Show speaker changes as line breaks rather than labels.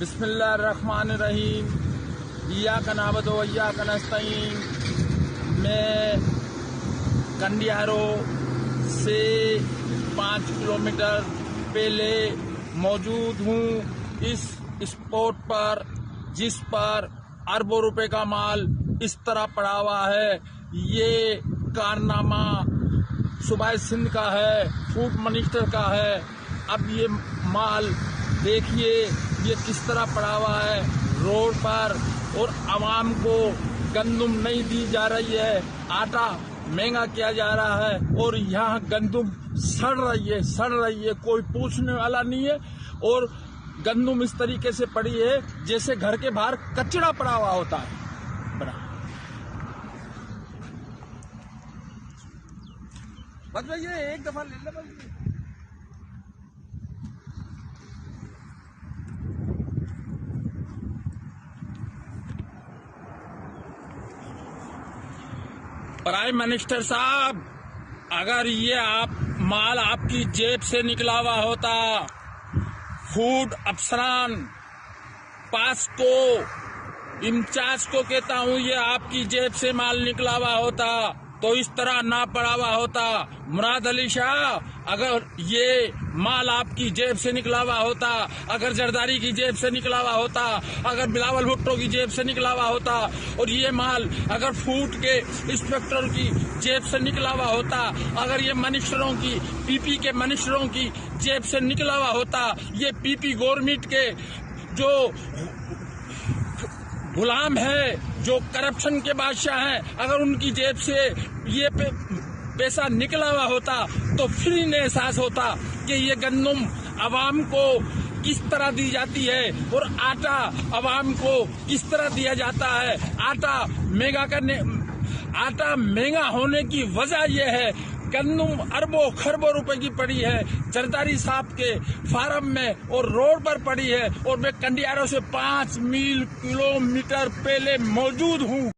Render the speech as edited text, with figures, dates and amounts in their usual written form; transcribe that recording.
बिस्मिल्लाहिर्रहमानिर्रहीम। इय्याक नअबुदु व इय्याक नस्तईन। मैं कंडियारो से 5 किलोमीटर पहले मौजूद हूँ इस स्पॉट पर जिस पर अरबों रुपए का माल इस तरह पड़ा हुआ है। ये कारनामा सूबा सिंध का है, फूड मिनिस्टर का है। अब ये माल देखिए ये किस तरह पड़ा हुआ है रोड पर, और आवाम को गंदुम नहीं दी जा रही है, आटा महंगा किया जा रहा है और यहाँ गंदुम सड़ रही है, कोई पूछने वाला नहीं है। और गंदुम इस तरीके से पड़ी है जैसे घर के बाहर कचरा पड़ा हुआ होता है। बस भैया एक दफा ले ले बस। प्राइम मिनिस्टर साहब, अगर ये माल आपकी जेब से निकला हुआ होता, फूड अफसरान पास को इंचार्ज को कहता हूँ, ये आपकी जेब से माल निकला हुआ होता तो इस तरह ना पड़ा हुआ होता। मुराद अली शाह, अगर ये माल आपकी जेब से निकला हुआ होता, अगर जरदारी की जेब से निकला हुआ होता, अगर बिलावल भुट्टो की जेब से निकला हुआ होता, और ये माल अगर फूड के इंस्पेक्टर की जेब से निकला हुआ होता, अगर ये मिनिस्टरों की पीपी के मिनिस्टरों की जेब से निकला हुआ होता, ये पीपी गवर्नमेंट के जो गुलाम है, जो करप्शन के बादशाह हैं, अगर उनकी जेब से ये पैसा निकला हुआ होता तो फिर इन्हें एहसास होता कि ये गंदुम आवाम को किस तरह दी जाती है और आटा आवाम को किस तरह दिया जाता है। आटा महंगा होने की वजह यह है, गंदुम अरबों खरबों रुपए की पड़ी है जरदारी साहब के फार्म में और रोड पर पड़ी है, और मैं कंडियारों से 5 किलोमीटर पहले मौजूद हूँ।